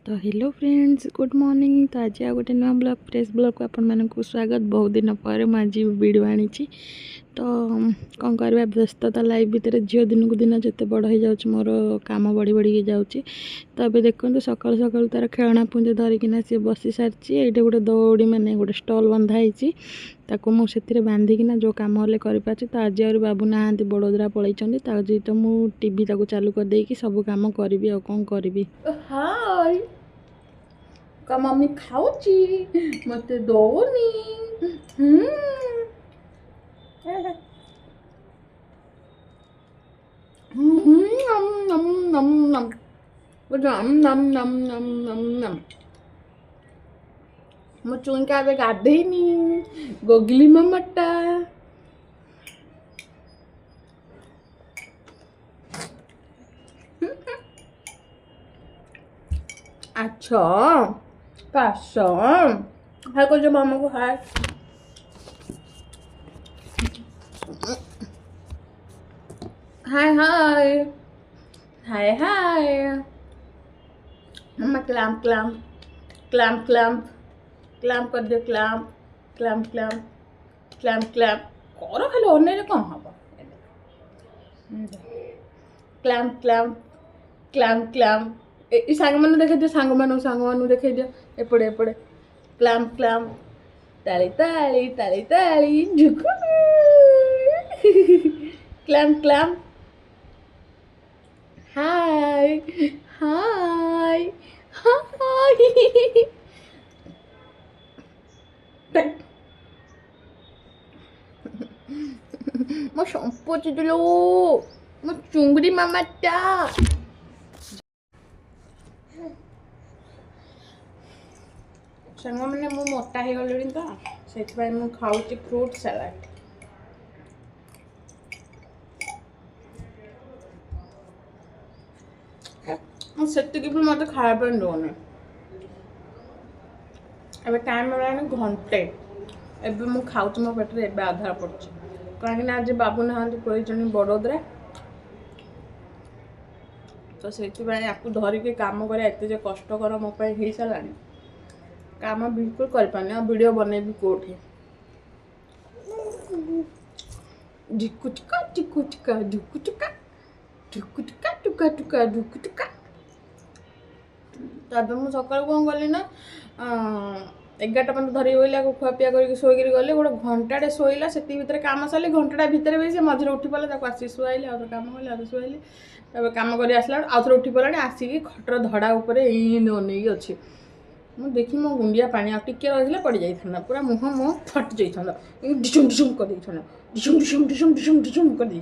तो hello friends good morning. तो आज आ गोटे नुआ ब्लॉग फ्रेश ब्लॉग को आपण मानक स्वागत। बहुत दिन पर मुझे वीडियो आनी तो कौन करवा व्यस्तता लाइफ भितर झील दिन को दिन जिते बड़ हो जाऊँ मोर काम बढ़ी बढ़ी जाऊँगी। तो अभी देखो सकाल सकाल तार खेलना पुंज धरिकिना सी बसी सारी ये गोटे दौड़ी माने गोटे स्टल बंधाई ताको मुझे बांधिकिना जो कम हेल्ले कर तो आज आ बाबू ना बड़ोदरा पलैंती तो मुझे टीवी ताको चालू कर देकी सब कम करी आ कौन करी। हाय का मम्मी खाऊची मते दोनी नम नम नम नम नम नम नम नम नम नम मो चुंका बे गाधेनी गोगली ममटा अच्छा passion hai ko jo mama ko hai hai hai hai hai mama clamp clamp clamp clamp clamp कर दे clamp clamp clamp clamp clamp करो खाली ओने रे कम हबो clamp clamp clamp clamp ए सांग मानु देखे दियो सांग मानु देखे दियो एपड़े एपड़े क्लैम्प क्लैम्प ताली ताली ताली ताली झुकू क्लैम्प क्लैम्प हाय हाय हाय मो संपोच दिलो मो चुंगड़ी मामाटा सांग मैंने मु मोटा हो गली तो से मु खाऊँ फ्रूट सलाड से भी मत खाया दौनी ए टाइम घंटे एबे मु खाऊँ मो पेट एबे आधार पड़े कहीं आज बाबू ना पड़े बड़ोदरा तो से धरिकी काम कर एत कष्टर मो हो सारा काम बिल्कुल कर वीडियो बनैबी कोठी झुकुचका झुकुचका झुकुचका झुकुचका टुका टुका झुकुचका। तब मुझे सकाल कौन कली ना 11टा पन्त धरी बोला खुआ पिया कर शोक गली गोटे घंटाटे शोला से भितर कम सारे घंटाटा भितर भी से मझे उठी पड़ा आसी शुआली आउ कम कली आउ शुआली तब कम कर आसला आउ थे उठी पड़ा आसिक खटर धड़ा उपर अनेक अच्छी मुझे देखी मो गुंडिया पानी आ टिके रही पड़ जाता पूरा मुह मुह फट जाता डिशुम डिशुम कर डिशुम डिशुम डिशुम डिशुम डिशुम कर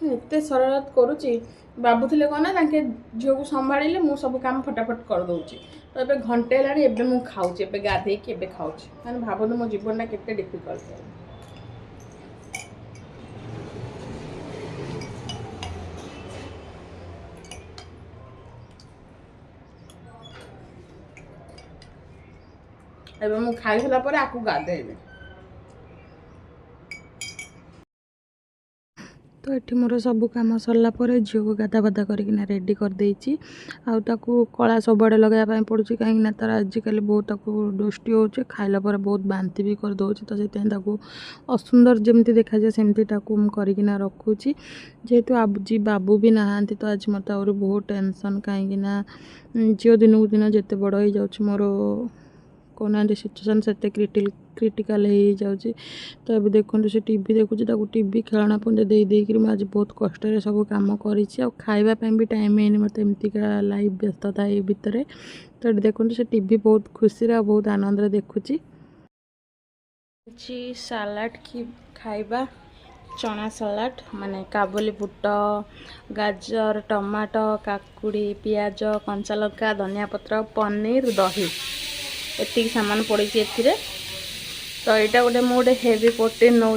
एत शरारत करुच्ची बाबू थे कौन ना झील को संभाड़े मुझे सब कम फटाफट कर दूची तो ये घंटे है मुझे खाऊँ ए गाधे के खाऊँ मैंने भावतु मो जीवन के डिफिकल्ट एबे मु खाई सारा पर आकु गाधेबे तो ये मोर सब कम सरला झील को गाधा बाधा करना रेडी कर देची आउ कला सबुआड़े लगाया पड़ुची कहीं तार आजिकल बहुत दुष्टि हो खाइला पर बहुत बांति भी कर दौर तो से असुंदर जमती देखा जाए सेमती करना रखुची जेहेतु आज बाबू भी नहांती तो आज मत आ बहुत टेंशन कहीं झील दिन को दिन जिते बड़ हो जाऊँ मोर कहना सिचुएसन से क्रिटिकल हो जाऊँगी। तो अभी देखो से टीवी देखुची टीवी खेलना पुंज देकर मुझे बहुत कष्ट सब कम कर भी टाइम है मत एमतीका लाइफ व्यस्तता ये भितर तो देखो से टीवी बहुत खुशी बहुत आनंद देखुची सलाड की खाइबा चना सलाड माने काबुली बुट गाजर टमाटो काकुड़ी पियाज कंचा लंका धनिया पत्र पनीर दही एतिक सामान पड़ी ए तो यहाँ गोटे मुझे हेवी प्रोटीन नौ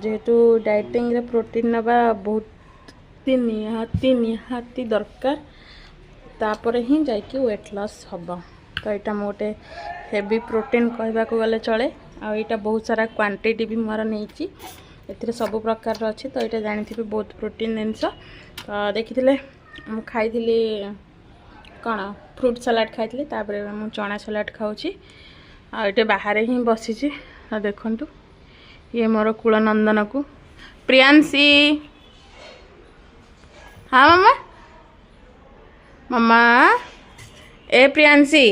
जेहेतु डाइटिंग रे प्रोटीन नवा बहुत निहाती दरकार तापर ही जाकि वेट लॉस हम तो यहाँ मोटे हेवी प्रोटीन कहवाक गले चले आईटा बहुत सारा क्वांटिटी भी मोर नहीं ए सब प्रकार अच्छी तो यहाँ जानी बहुत प्रोटीन जिनस तो देखी मुझे खाई କ'ଣ ଫ୍ରୁଟ୍ ସାଲାଡ଼ ଖାଇଥିଲି ତାପରେ ମୁଁ ଚଣା ସାଲାଡ଼ ଖାଉଛି ଆଉ ଏଠି ବାହାରେ ହିଁ ବସିଛି ଆଉ ଦେଖନ୍ତୁ ଇଏ ମୋର କୁଳନନ୍ଦନକୁ ପ୍ରିୟାଂଶୀ ହଁ ମାମା ମାମା ଏ ପ୍ରିୟାଂଶୀ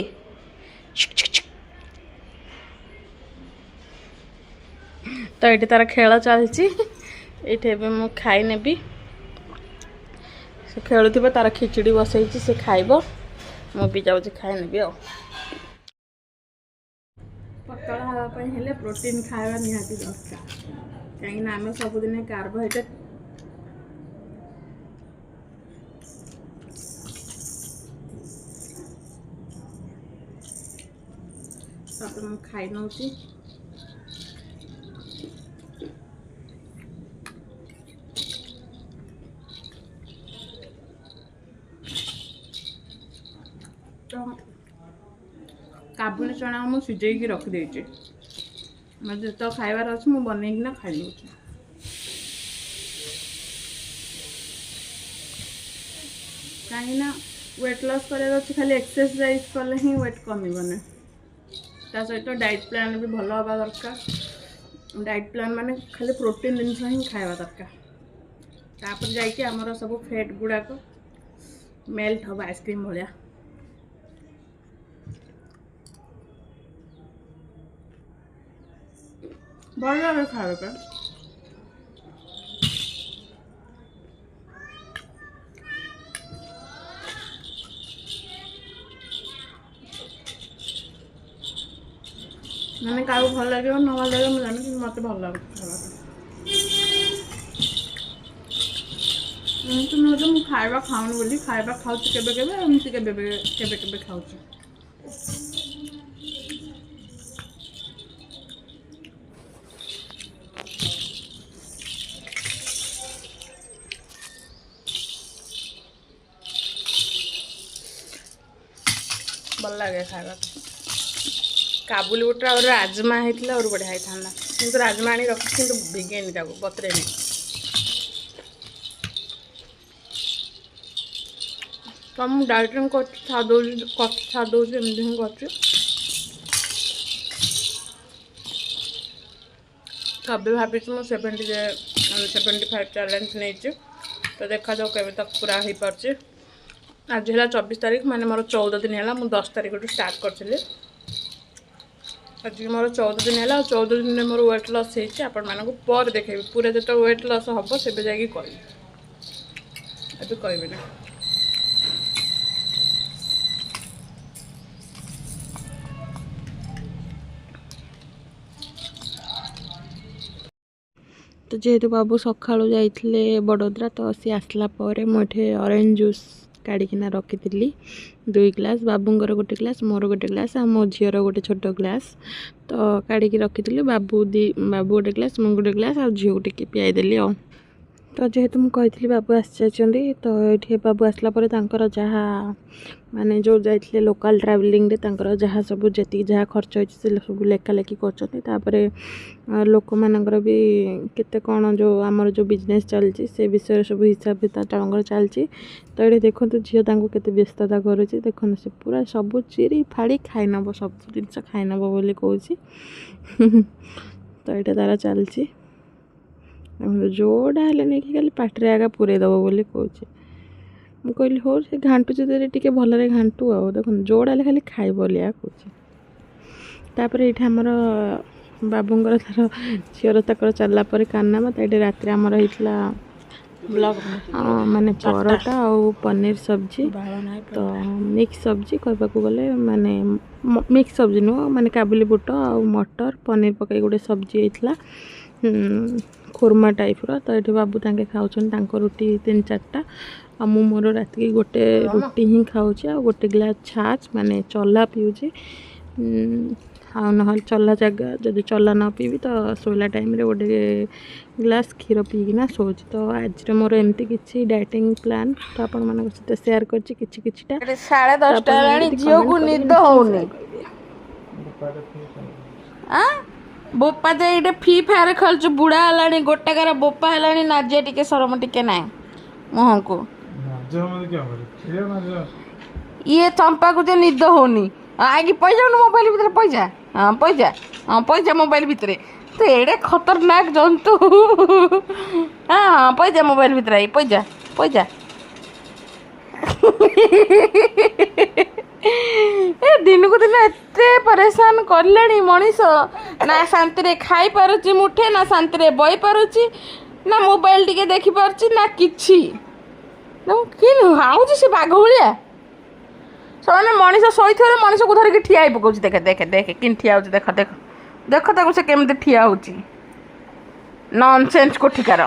ତ ଏଠି ତାର ଖେଳ ଚାଲିଛି ଏଇଠି ଏବେ ମୁଁ ଖାଇ ନେବି ସେ ଖେଳୁଥିବ ତାର ଖିଚୁଡ଼ି ବସେଇଛି ସେ ଖାଇବ ମୁଁ ବି ଯାଉଛି ଖାଇ ନେବି ଆଉ ପତଳା ହେବା ପାଇଁ ହେଲେ ପ୍ରୋଟିନ୍ ଖାଇବା ନିହାତି ଦରକାର କାହିଁକିନା ଆମେ ସବୁଦିନେ କାର୍ବୋହାଇଡ୍ରେଟ୍ ତାପରେ ମୁଁ ଖାଇ ନେଉଛି ତ କାବୁଲି ଚଣା ମୁଁ ସିଝେଇକି ରଖିଦେଇଛି ମୋତେ ଯେତେବେଳେ ଖାଇବାର ଅଛି ମୁଁ ବନେଇକିନା ଖାଇ ନେଉଛି କାହିଁକିନା ୱେଟ୍ ଲସ୍ କରିବାର ଅଛି ଖାଲି ଏକ୍ସରସାଇଜ୍ କଲେ ହିଁ ୱେଟ୍ କମିବନି ତା ସହିତ ଡାଏଟ୍ ପ୍ଲାନ୍ ବି ଭଲ ହେବା ଦରକାର ଡାଏଟ୍ ପ୍ଲାନ୍ ମାନେ ଖାଲି ପ୍ରୋଟିନ୍ ଜିନିଷ ହିଁ ଖାଇବା ଦରକାର ତାପରେ ଯାଇକି ଆମର ସବୁ ଫ୍ୟାଟ୍ ଗୁଡ଼ାକ ମେଲ୍ଟ ହେବ ଆଇସ୍କ୍ରିମ୍ ଭଳିଆ ଭଲ ଲାଗେ ଖାଇବା ପାଇଁ ମାନେ କାହାକୁ ଭଲ ଲାଗିବ ନ ଭଲ ଲାଗିବ ମୁଁ ଜାଣିନି କିନ୍ତୁ ମୋତେ ଭଲ ଲାଗୁଛି ଖାଇବା ପାଇଁ ଏମିତି ନୁହେଁ ଯେ ମୁଁ ଖାଇବା ଖାଉନି ବୋଲି ଖାଇବା ଖାଉଛି କେବେ କେବେ ଏମିତି କେବେ କେବେ ଖାଉଛି ଭଲ ଲାଗେ ଖାଇବା କାବୁଲି ବୁଟ ଆଉ ରାଜମା ହେଇଥିଲା ଆହୁରି ବଢ଼ିଆ ହେଇଥାନ୍ତା କିନ୍ତୁ ରାଜମା ଆଣି ରଖିଛି କିନ୍ତୁ ଭିଗେନି ତାକୁ ବତୁରେଇନି ତ ମୁଁ ଡାଇଟିଂ କରୁଛି ଛାଡ଼ି ଏମିତି ହିଁ କରୁଛି କେବେ ଭାବିଛି ମୁଁ 75 ଚ୍ୟାଲେଞ୍ଜ ନେଇଛି ତ ଦେଖାଯାଉ କେବେ ତକ ପୁରା ହେଇପାରୁଛି ଆଜି ହେଲା 24 ତାରିଖ ମାନେ ମୋର 14 ଦିନ ହେଲା ମୁଁ 10 ତାରିଖରୁ ଷ୍ଟାର୍ଟ କରିଥିଲି ଆଜି ମୋର 14 ଦିନ ହେଲା ଆଉ 14 ଦିନରେ ମୋର ୱେଟ୍ ଲସ୍ ହେଇଛି ଆପଣମାନଙ୍କୁ ପରେ ଦେଖେଇବି ପୁରା ଯେତେବେଳେ ୱେଟ୍ ଲସ୍ ହେବ ସେବେ ଯାଇକି କହିବି ଏବେ କହିବିନି ତ ଯେହେତୁ ବାବୁ ସକାଳୁ ଯାଇଥିଲେ ବଡ଼ୋଦ୍ରା ତ ସିଏ ଆସିଲା ପରେ ମୁଁ ଏଠି ଅରେଞ୍ଜ ଜୁସ୍ କାଢ଼ିକିନା ରଖିଥିଲି 2 ଗ୍ଲାସ୍ ବାବୁଙ୍କର ଗୋଟେ ଗ୍ଲାସ୍ ମୋର ଗୋଟେ ଗ୍ଲାସ୍ ଆଉ ମୋ ଝିଅର ଗୋଟେ ଛୋଟ ଗ୍ଲାସ୍ ତ କାଢ଼ିକି ରଖିଥିଲି ବାବୁ ଗୋଟେ ଗ୍ଲାସ୍ ମୁଁ ଗୋଟେ ଗ୍ଲାସ୍ ଆଉ ଝିଅକୁ ଟିକେ ପିଆଇଦେଲି ଆଉ ତ ଯେହେତୁ ମୁଁ କହିଥିଲି ବାବୁ ଆସିଯାଇଛନ୍ତି ତ ଏଠି ବାବୁ ଆସିଲା ପରେ ତାଙ୍କର ଯାହା ମାନେ ଯେଉଁ ଯାଇଥିଲେ ଲୋକାଲ୍ ଟ୍ରାଭେଲିଂରେ ତାଙ୍କର ଯାହା ସବୁ ଯେତିକି ଯାହା ଖର୍ଚ୍ଚ ହେଇଛି ସେ ସବୁ ଲେଖାଲେଖି କରୁଛନ୍ତି ତାପରେ ଲୋକମାନଙ୍କର ବି କେତେ କ'ଣ ଯେଉଁ ଆମର ଯେଉଁ ବିଜନେସ୍ ଚାଲିଛି ସେ ବିଷୟରେ ସବୁ ହିସାବ ତାଙ୍କର ଚାଲିଛି ତ ଏଠି ଦେଖନ୍ତୁ ଝିଅ ତାଙ୍କୁ କେତେ ବ୍ୟସ୍ତତା କରୁଛି ଦେଖନ୍ତୁ ସେ ପୁରା ସବୁ ଚିରି ଫାଡ଼ି ଖାଇନେବ ସବୁ ଜିନିଷ ଖାଇନେବ ବୋଲି କହୁଛି ତ ଏଇଟା ତାର ଚାଲିଛି ଯୋଉଟା ହେଲେ ନେଇକି ଖାଲି ପାଟିରେ ଆଗା ପୁରେଇ ଦେବ ବୋଲି କହୁଛି ମୁଁ କହିଲି ହଉ ସେ ଘାଣ୍ଟୁଛି ଯଦି ଟିକେ ଭଲରେ ଘାଣ୍ଟୁ ଆଉ ଦେଖନ୍ତୁ ଯୋଉଟା ହେଲେ ଖାଲି ଖାଇବ ବୋଲି କହୁଛି ତାପରେ ଏଇଠି ଆମର ବାବୁଙ୍କର ତାର ଝିଅର ତାଙ୍କର ଚାଲିଲା ପରେ କାରନାମା ତ ଏଇଠି ରାତିରେ ଆମର ହେଇଥିଲା ମାନେ ପରଟା ଆଉ ପନିର ସବଜି ତ ମିକ୍ସ ସବଜି କହିବାକୁ ଗଲେ ମାନେ ମିକ୍ସ ସବଜି ନୁହଁ ମାନେ କାବୁଲି ବୁଟ ଆଉ ମଟର ପନିର ପକାଇ ଗୋଟେ ସବଜି ହେଇଥିଲା ଖୁର୍ମା ଟାଇପ୍ର ତ ଏଠି ବାବୁ ତାଙ୍କେ ଖାଉଛନ୍ତି ତାଙ୍କ ରୁଟି 3-4ଟା ଆଉ ମୁଁ ମୋର ରାତିକି ଗୋଟେ ରୁଟି ହିଁ ଖାଉଛି ଆଉ ଗୋଟେ ଗ୍ଲାସ୍ ଛାଚ୍ ମାନେ ଚଲା ପିଉଛି ଆଉ ନହେଲେ ଚଲା ଜାଗା ଯଦି ଚଲା ନ ପିଇବି ତ ଶୋଇଲା ଟାଇମ୍ରେ ଗୋଟେ ଗ୍ଲାସ୍ କ୍ଷୀର ପିଇକିନା ଶୋଉଛି ତ ଆଜିର ମୋର ଏମିତି କିଛି ଡାଏଟିଂ ପ୍ଲାନ୍ ତ ଆପଣମାନଙ୍କ ସହିତ ସେୟାର କରିଛି କିଛିଟା 10:30 ହେଲାଣି ଝିଅକୁ ନିଦ ହେଉନି ବୋପା ଯେ ଏଇଟା ଫ୍ରି ଫାୟାର ଖେଳୁଛୁ ବୁଢ଼ା ହେଲାଣି ଗୋଟାକାର ବୋପା ହେଲାଣି ନାଜିଆ ଟିକେ ସରମ ଟିକେ ନାହିଁ ମୁହଁକୁ ଇଏ ଚମ୍ପାକୁ ଯେ ନିଦ ହଉନି ଆଗି ପଇଯାଉନୁ ମୋବାଇଲ ଭିତରେ ପଇଯା ପଇଯା ମୋବାଇଲ ଭିତରେ ତୁ ଏଡ଼େ ଖତରନାକ ଜନ୍ତୁ ପଇଯା ମୋବାଇଲ ଭିତରେ ଆଇ ପଇଯା ଏ ଦିନକୁ ଦିନ ଏତେ ପରେଶାନ କଲେଣି ମଣିଷ ନା ଶାନ୍ତିରେ ଖାଇପାରୁଛି ମୁଠେ ନା ଶାନ୍ତିରେ ବଇ ପାରୁଛି ନା ମୋବାଇଲ ଟିକେ ଦେଖିପାରୁଛି ନା କିଛି କି ହାଉଛି ସେ ବାଘ ଭଳିଆ ସେମାନେ ମଣିଷ ଶୋଇଥିବାରେ ମଣିଷକୁ ଧରିକି ଠିଆ ହେଇ ପକଉଛି ଦେଖେ ଦେଖେ ଦେଖେ କେମିତି ଠିଆ ହେଉଛି ଦେଖ ଦେଖ ଦେଖ ତାକୁ ସେ କେମିତି ଠିଆ ହେଉଛି ନନସେନ୍ସ କୋଠିକାର